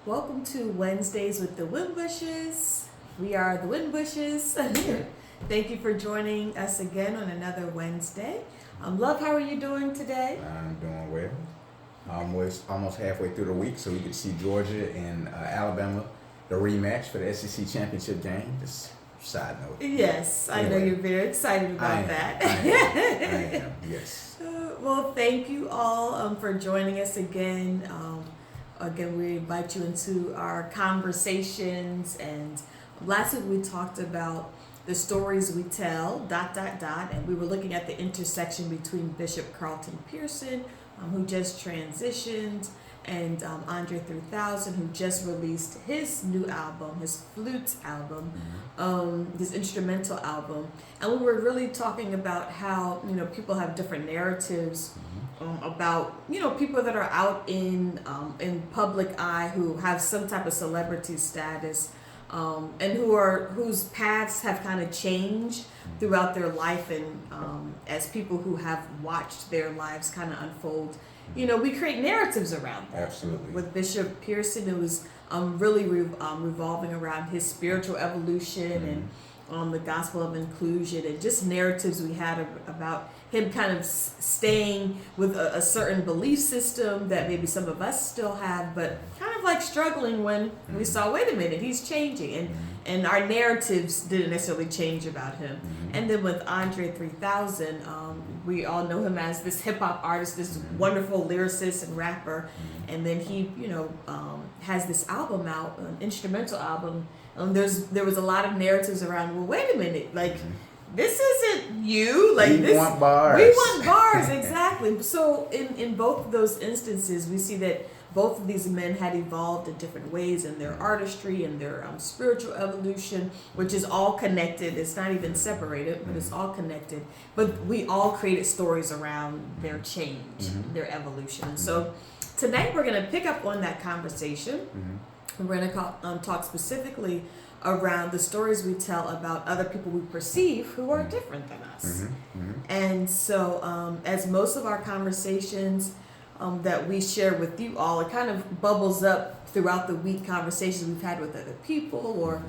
Welcome to Wednesdays with the Wimbushes. We are the Wimbushes. Thank you for joining us again on another Wednesday. Love, how are you doing today? I'm doing well. We're almost halfway through the week, so we get to see Georgia and Alabama, the rematch for the SEC championship game. Just side note. Yes, I know you're very excited about that. I am, yes. Well, thank you all for joining us again. Again, we invite you into our conversations, and last week we talked about the stories we tell, ... and we were looking at the intersection between Bishop Carlton Pearson, who just transitioned, and Andre 3000, who just released his new album, his flute album, his instrumental album. And we were really talking about how, people have different narratives about, people that are out in public eye who have some type of celebrity status, and whose paths have kind of changed throughout their life, and as people who have watched their lives kind of unfold, we create narratives around that. Absolutely. With Bishop Pearson, it was really revolving around his spiritual evolution and the gospel of inclusion, and just narratives we had about him kind of staying with a certain belief system that maybe some of us still have, but kind of like struggling when we saw, wait a minute, he's changing, and our narratives didn't necessarily change about him. And then with Andre 3000, we all know him as this hip hop artist, this wonderful lyricist and rapper, and then he, has this album out, an instrumental album. There was a lot of narratives around, well, wait a minute, like, this isn't you. Like, we want bars. We want bars, exactly. So in both of those instances, we see that both of these men had evolved in different ways in their artistry and their spiritual evolution, which is all connected. It's not even separated, but it's all connected. But we all created stories around their change, their evolution. So tonight we're going to pick up on that conversation. We're going to talk specifically around the stories we tell about other people we perceive who are different than us. And so as most of our conversations that we share with you all, it kind of bubbles up throughout the week, conversations we've had with other people, or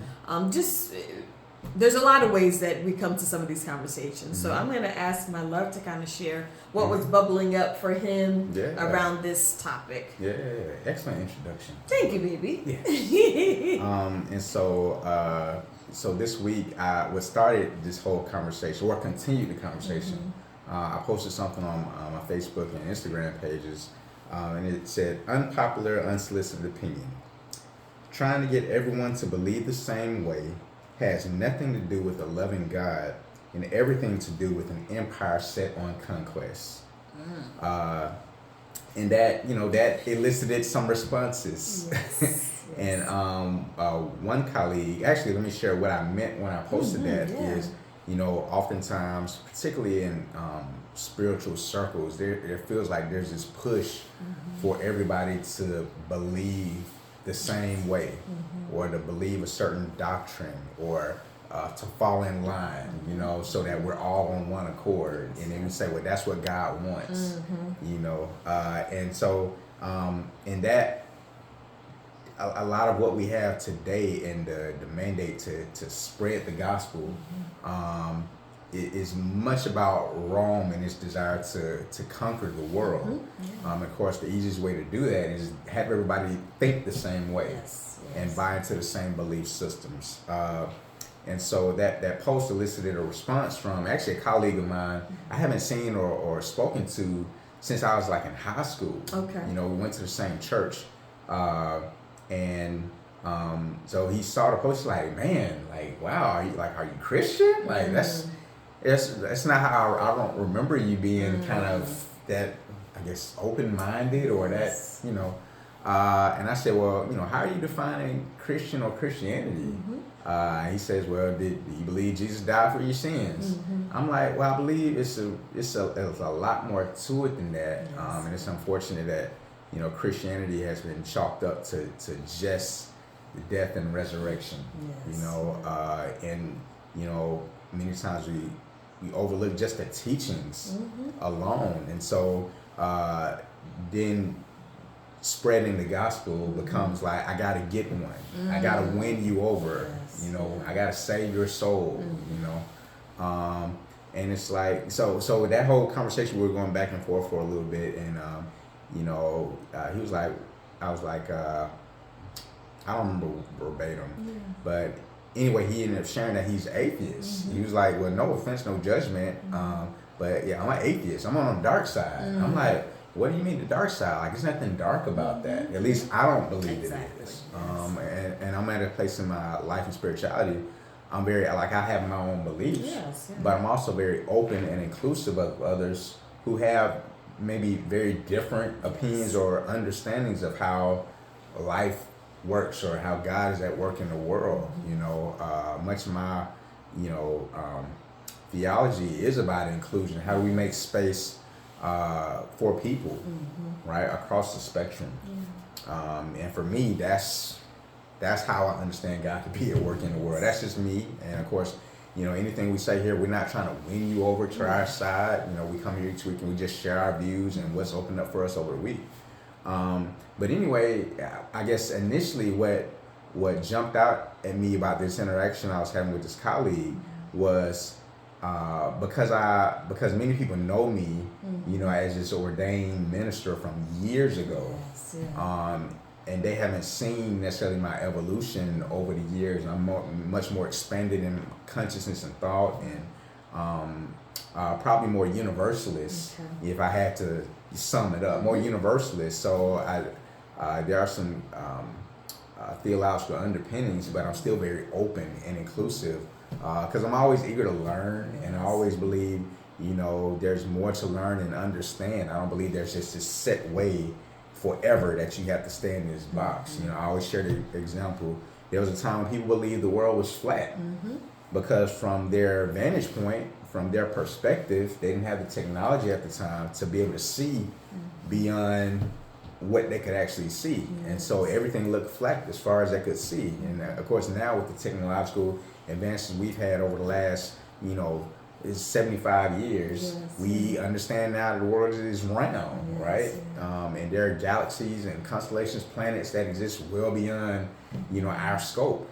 just there's a lot of ways that we come to some of these conversations. So I'm going to ask my love to kind of share what was bubbling up for him around this topic. Yeah, excellent introduction. Thank you, baby. Yeah. And so this week, what started this whole conversation, or continued the conversation, I posted something on my Facebook and Instagram pages, and it said, unpopular, unsolicited opinion. Trying to get everyone to believe the same way has nothing to do with a loving God and everything to do with an empire set on conquest. And that, that elicited some responses. Yes. And one colleague, actually, let me share what I meant when I posted that is, oftentimes, particularly in spiritual circles, there feels like there's this push for everybody to believe the same way, or to believe a certain doctrine, or to fall in line, so that we're all on one accord. And then we say, well, that's what God wants, and so in that, a lot of what we have today and the mandate to spread the gospel is much about Rome and its desire to conquer the world. Of course, the easiest way to do that is have everybody think the same way and buy into the same belief systems. And so that post elicited a response from actually a colleague of mine I haven't seen or spoken to since I was like in high school. Okay. We went to the same church. And so he saw the post, like, man, like, wow, are you Christian? Like, that's not how I don't remember you being kind of that, I guess, open-minded or that, and I said, well, how are you defining Christian or Christianity? He says, well, do you believe Jesus died for your sins? I'm like, well, I believe it's a lot more to it than that. And it's unfortunate that, Christianity has been chalked up to just the death and resurrection, and, many times we overlook just the teachings alone. And so then spreading the gospel becomes like, I gotta get one. I gotta win you over. Yes. You know, I gotta save your soul. You know, and it's like so that whole conversation we were going back and forth for a little bit, and you know, he was like, I was like, I don't remember verbatim, but anyway, he ended up sharing that he's atheist. He was like, well, no offense, no judgment, but yeah, I'm an atheist. I'm on the dark side. I'm like, what do you mean the dark side? Like, there's nothing dark about that. At least I don't believe it is. And I'm at a place in my life and spirituality. I'm very, like, I have my own beliefs, but I'm also very open and inclusive of others who have maybe very different opinions or understandings of how life works or how God is at work in the world. You know, much of my, you know, theology is about inclusion. How do we make space for people, right, across the spectrum? And for me, that's how I understand God to be at work in the world. That's just me. And of course, you know, anything we say here, we're not trying to win you over to our side. You know, we come here each week and we just share our views and what's opened up for us over the week. But anyway, I guess initially what jumped out at me about this interaction I was having with this colleague was because many people know me, you know, as this ordained minister from years ago. And they haven't seen necessarily my evolution over the years. I'm much more expanded in consciousness and thought, and probably more universalist, if I had to sum it up, more universalist. So there are some theological underpinnings, but I'm still very open and inclusive because I'm always eager to learn, and I always believe, you know, there's more to learn and understand. I don't believe there's just this set way forever that you have to stay in this box. You know, I always share the example. There was a time when people believed the world was flat because from their vantage point, from their perspective, they didn't have the technology at the time to be able to see beyond what they could actually see. And so everything looked flat as far as they could see. And of course now with the technological advances we've had over the last, you know, is 75 years, we understand now that the world is round, right? And there are galaxies and constellations, planets that exist well beyond, you know, our scope.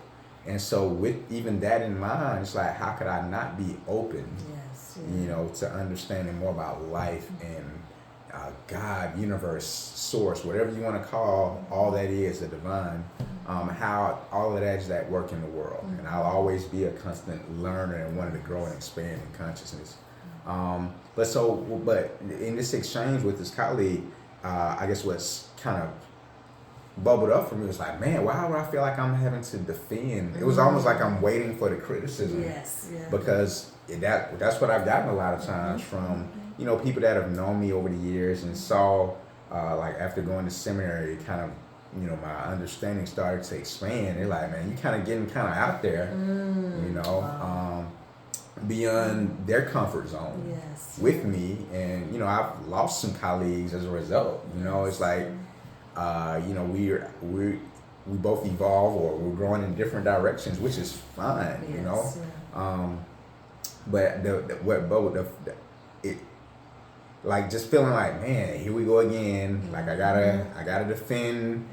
And so with even that in mind, it's like, how could I not be open, you know, to understanding more about life and God, universe, source, whatever you want to call all that is, the divine, how all of that is at work in the world. And I'll always be a constant learner and wanting to grow and expand in consciousness. But in this exchange with this colleague, I guess what's kind of bubbled up for me was like, man, why do I feel like I'm having to defend? It was almost like I'm waiting for the criticism. Because that's what I've gotten a lot of times from, you know, people that have known me over the years and saw, like after going to seminary, kind of, you know, my understanding started to expand. They're like, man, you kind of getting kind of out there, you know, beyond their comfort zone with me. And, you know, I've lost some colleagues as a result. You know, it's like, you know, we both evolve or we're growing in different directions, which is fine, you know. But like just feeling like, man, here we go again. Like I gotta defend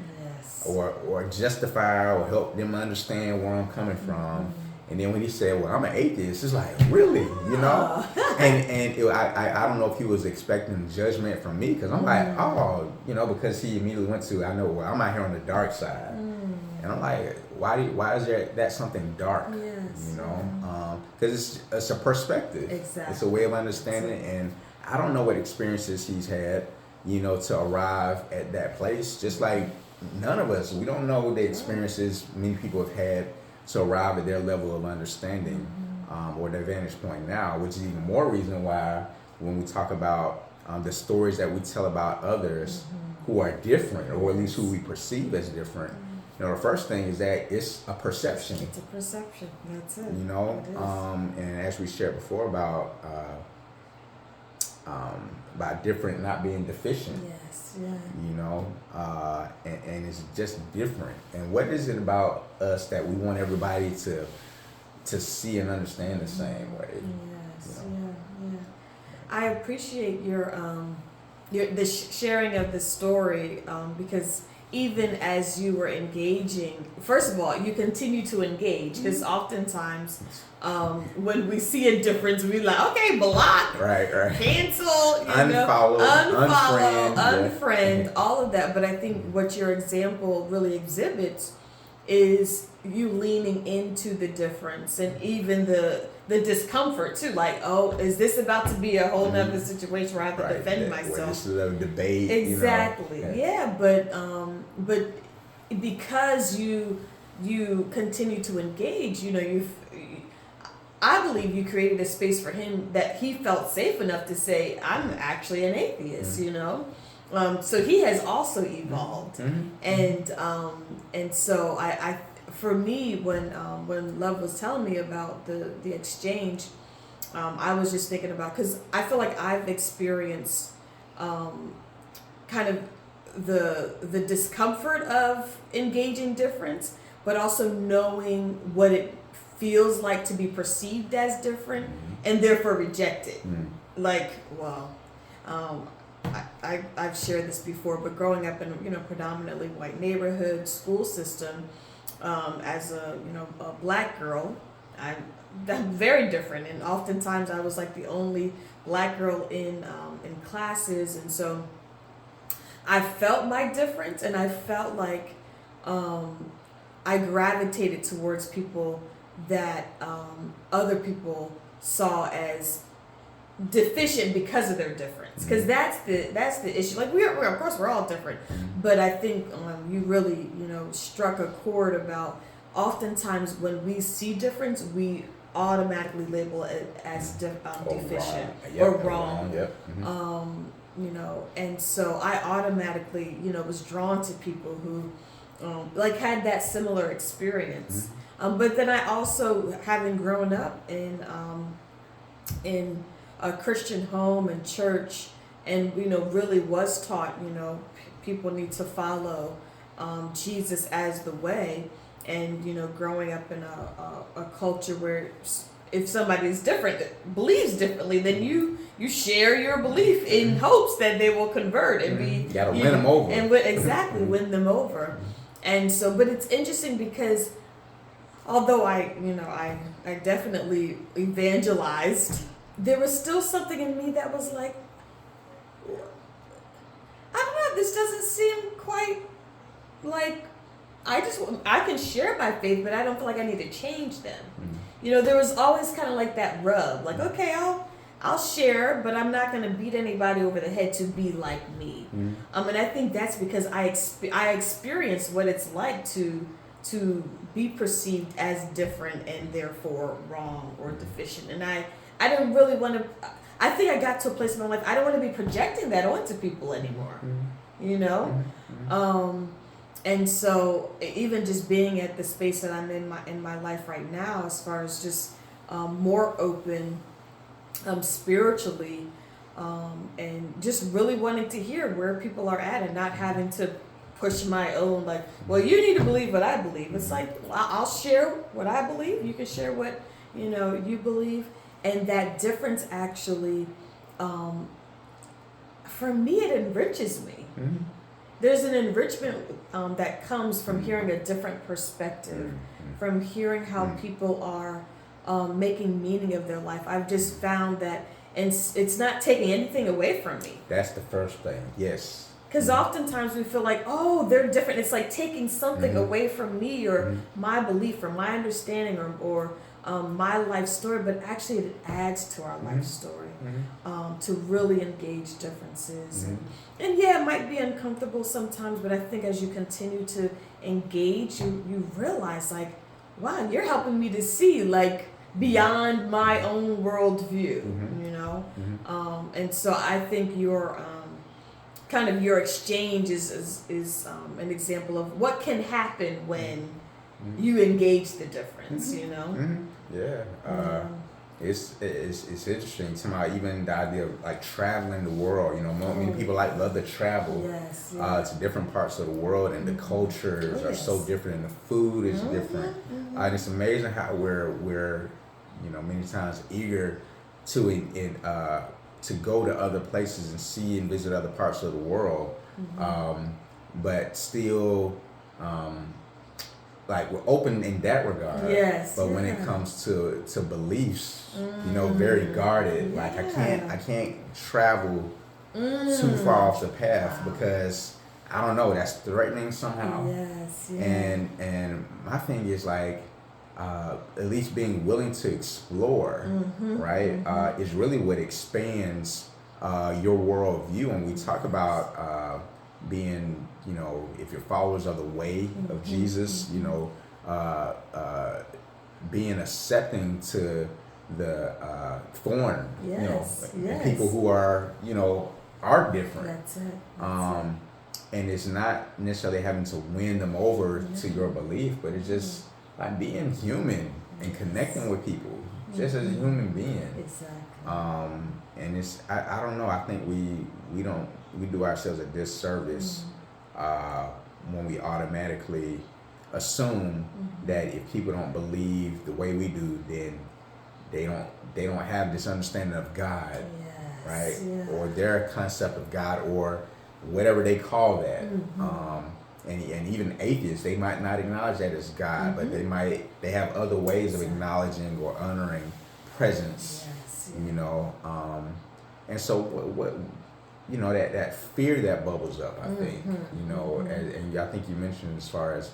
or justify or help them understand where I'm coming from. And then when he said, well, I'm an atheist, it's like, really, you know? I don't know if he was expecting judgment from me, because I'm like, oh, you know, because he immediately went to, I know, well, I'm out here on the dark side. And I'm like, why is that something dark? You know? Because it's a perspective. It's a way of understanding. And I don't know what experiences he's had, you know, to arrive at that place. Just like none of us, we don't know the experiences many people have had to arrive at their level of understanding or their vantage point now, which is even more reason why when we talk about the stories that we tell about others who are different, or at least who we perceive as different, you know, the first thing is that it's a perception. It's a perception, that's it. You know, and as we shared before about different not being deficient. You know, and it's just different. And what is it about us that we want everybody to see and understand the same way? I appreciate your the sharing of the story, because even as you were engaging, first of all, you continue to engage because oftentimes when we see a difference, we like, okay, block, right, cancel, unfollow, unfriend, all of that. But I think what your example really exhibits is you leaning into the difference and even the discomfort too. Like, oh, is this about to be a whole nother situation where I have to defend myself? Where this is a debate. Exactly. Yeah, but because you continue to engage, I believe you created a space for him that he felt safe enough to say, I'm actually an atheist, so he has also evolved. And so I for me, when Love was telling me about the exchange, I was just thinking about, because I feel like I've experienced kind of the discomfort of engaging difference, but also knowing what it feels like to be perceived as different and therefore rejected. Like, well, I've shared this before, but growing up in predominantly white neighborhood school system, as a black girl, I'm very different, and oftentimes I was like the only black girl in classes, and so I felt my difference, and I felt like I gravitated towards people that other people saw as deficient because of their difference, because that's the issue. Like we're of course we're all different, but I think you really struck a chord about, oftentimes when we see difference, we automatically label it as deficient or wrong. And so I automatically was drawn to people who like had that similar experience. But then I also, having grown up in a Christian home and church, and really was taught people need to follow Jesus as the way, and growing up in a culture where if somebody is different, believes differently, then you share your belief in hopes that they will convert and be. You gotta win them over. And win them over. And so, but it's interesting because although I definitely evangelized, there was still something in me that was like, I don't know, this doesn't seem quite like, I can share my faith, but I don't feel like I need to change them. There was always kind of like that rub, like, okay, I'll share, but I'm not going to beat anybody over the head to be like me. And I think that's because I experienced what it's like to be perceived as different and therefore wrong or deficient. And I didn't really want to, I think I got to a place in my life, I don't want to be projecting that onto people anymore, and so even just being at the space that I'm in my life right now, as far as just more open spiritually, and just really wanting to hear where people are at and not having to push my own, like, well, you need to believe what I believe. It's like, I'll share what I believe, you can share what you believe, and that difference actually, for me, it enriches me. There's an enrichment that comes from hearing a different perspective, from hearing how people are making meaning of their life. I've just found that, and it's not taking anything away from me. That's the first thing, yes. Because oftentimes we feel like, oh, they're different. It's like taking something away from me or my belief or my understanding or my life story, but actually it adds to our life story, to really engage differences. And yeah, it might be uncomfortable sometimes, but I think as you continue to engage, you realize, like, wow, you're helping me to see, like, beyond my own worldview, and so I think your kind of your exchange is an example of what can happen when you engage the difference, It's interesting to me, even the idea of like traveling the world. Many people love to travel to different parts of the world, and the cultures are so different, and the food is different. And it's amazing how we're many times eager to to go to other places and see and visit other parts of the world, but still like we're open in that regard. Yes. But when it comes to beliefs, very guarded. Like I can't travel too far off the path because I don't know, that's threatening somehow. Yes. Yeah. And my thing is like at least being willing to explore, right? Is really what expands your worldview. And we talk about being, if you're followers of the way of Jesus, being accepting to the foreign, and people who are, are different. That's it. And it's not necessarily having to win them over to your belief, but it's just like being human and connecting with people just as a human being. Exactly. And it's I don't know, I think we do ourselves a disservice when we automatically assume that if people don't believe the way we do, then they don't have this understanding of God, right? Yeah. Or their concept of God, or whatever they call that. And even atheists, they might not acknowledge that as God, but they have other ways of acknowledging or honoring presence. And so what that fear that bubbles up, I think, and I think you mentioned as far as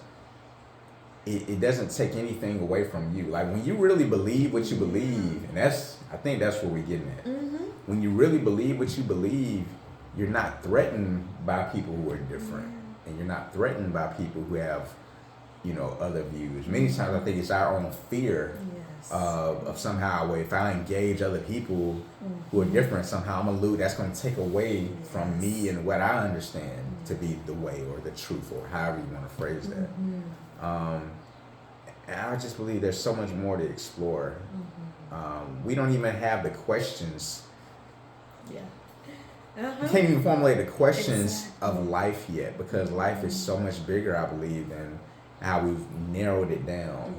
it doesn't take anything away from you. Like when you really believe what you believe, and I think that's what we're getting at. When you really believe what you believe, you're not threatened by people who are different, and you're not threatened by people who have, other views. Many times I think it's our own fear of somehow, if I engage other people who are different, somehow that's going to take away from me and what I understand to be the way or the truth, or however you want to phrase that. And I just believe there's so much more to explore. We don't even have the questions. We can't even formulate the questions of life yet, because life is so much bigger, I believe, than how we've narrowed it down,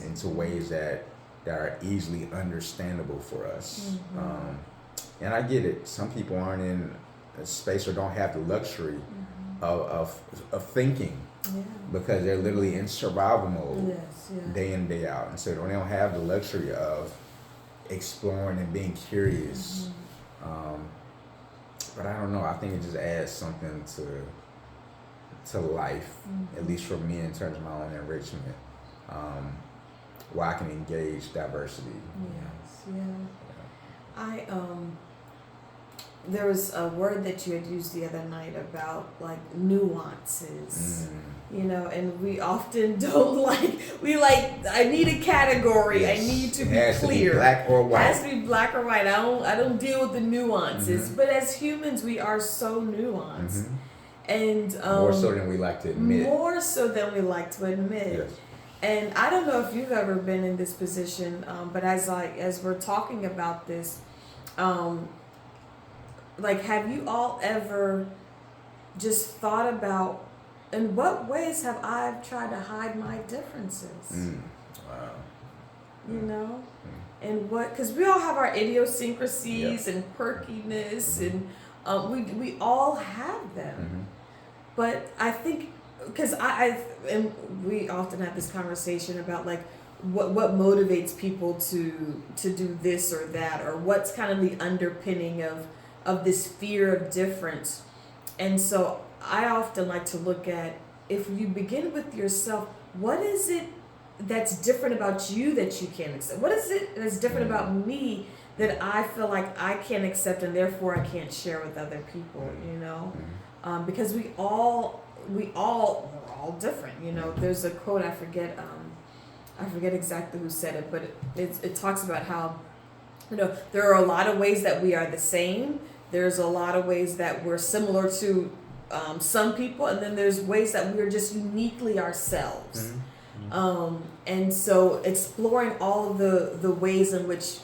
into ways that are easily understandable for us. And I get it. Some people aren't in a space or don't have the luxury of thinking, because they're literally in survival mode day in, day out. And so they don't have the luxury of exploring and being curious. But I don't know. I think it just adds something to life, at least for me, in terms of my own enrichment, where I can engage diversity. There was a word that you had used the other night about like nuances, and we often don't I need a category. I need to be clear. To be black or white. It has to be black or white. I don't deal with the nuances. But as humans, we are so nuanced. And more so than we like to admit. Yes. And I don't know if you've ever been in this position, but as we're talking about this, have you all ever just thought about, in what ways have I tried to hide my differences? Wow. And because we all have our idiosyncrasies and perkiness, and we all have them. But I think, because and we often have this conversation about what motivates people to do this or that, or what's kind of the underpinning of this fear of difference. And so I often like to look at, if you begin with yourself, what is it that's different about you that you can't accept? What is it that's different about me that I feel like I can't accept, and therefore I can't share with other people, because we're all different. There's a quote, I forget exactly who said it, but it talks about how, there are a lot of ways that we are the same. There's a lot of ways that we're similar to some people, and then there's ways that we're just uniquely ourselves. And so exploring all of the ways in which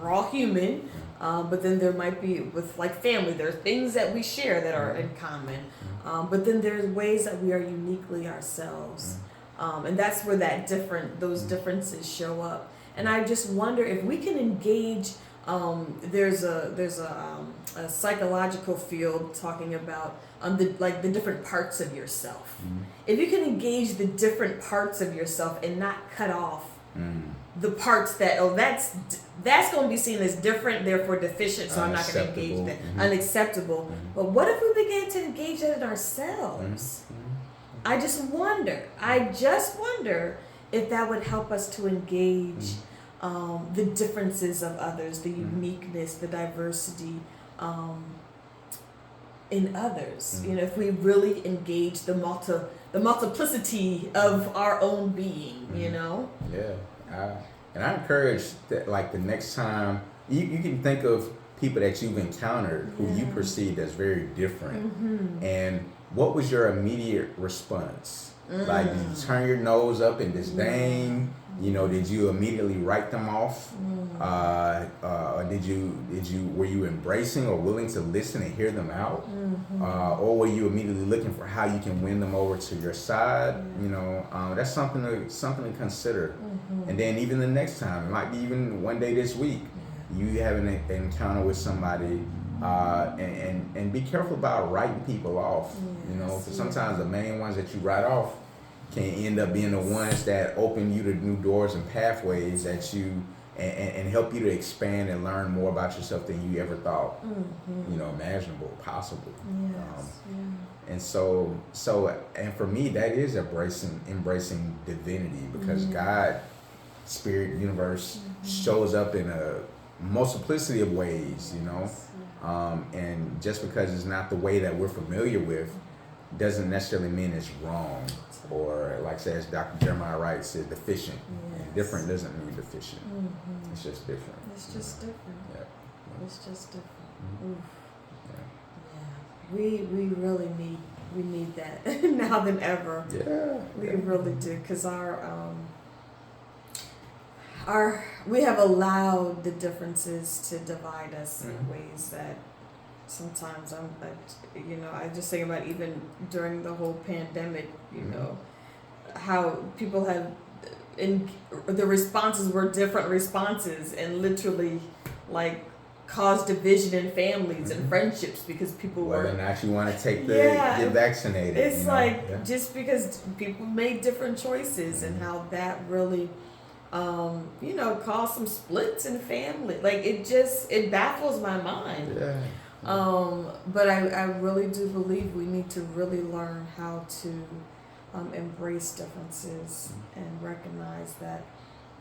we're all human, but then there might be, with family, there are things that we share that are in common, but then there's ways that we are uniquely ourselves, and that's where those differences show up. And I just wonder if we can engage there's a psychological field talking about the different parts of yourself. If you can engage the different parts of yourself and not cut off the parts that that's going to be seen as different, therefore deficient, so I'm not going to engage that. Unacceptable. But what if we began to engage that in ourselves? I just wonder if that would help us to engage the differences of others, the uniqueness, the diversity in others. You know, if we really engage the multiplicity of our own being, you know? Yeah. And I encourage that, like, the next time, you can think of people that you've encountered who you perceived as very different. And what was your immediate response? Like, did you turn your nose up in disdain? You know, did you immediately write them off? Or were you embracing or willing to listen and hear them out? Or were you immediately looking for how you can win them over to your side? You know, that's something to consider. And then even the next time, it might be even one day this week, you have an encounter with somebody, and be careful about writing people off. You know, because sometimes the main ones that you write off can end up being the ones that open you to new doors and pathways that you and help you to expand and learn more about yourself than you ever thought, you know, imaginable, possible. And so and for me, that is embracing divinity, because God, spirit, universe shows up in a multiplicity of ways, you know. And just because it's not the way that we're familiar with doesn't necessarily mean it's wrong, or, like says Dr. Jeremiah Wright said, deficient. And different doesn't mean deficient. It's just different. It's just different. It's just different. We really need that now than ever. We really do, because we have allowed the differences to divide us in ways that sometimes I just think about, even during the whole pandemic, you know, how people have the responses were different responses, and literally like caused division in families and friendships because people whether or not you want to get vaccinated. It's just because people made different choices, and how that really caused some splits in family. Like, it baffles my mind. But I really do believe we need to really learn how to embrace differences and recognize that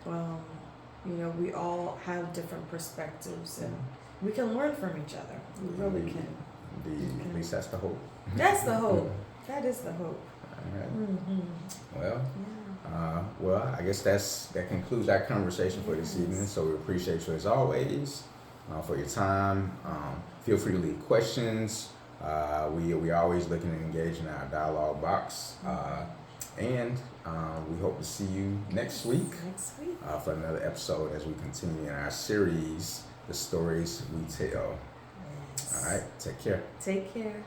we all have different perspectives, and we can learn from each other. We really can. At least that's the hope. That's the hope. That is the hope. All right. Well, I guess that concludes our conversation for this evening. So we appreciate you as always for your time. Feel free to leave questions. We always looking to engage in our dialogue box. And we hope to see you next week for another episode as we continue in our series, The Stories We Tell. All right, take care. Take care.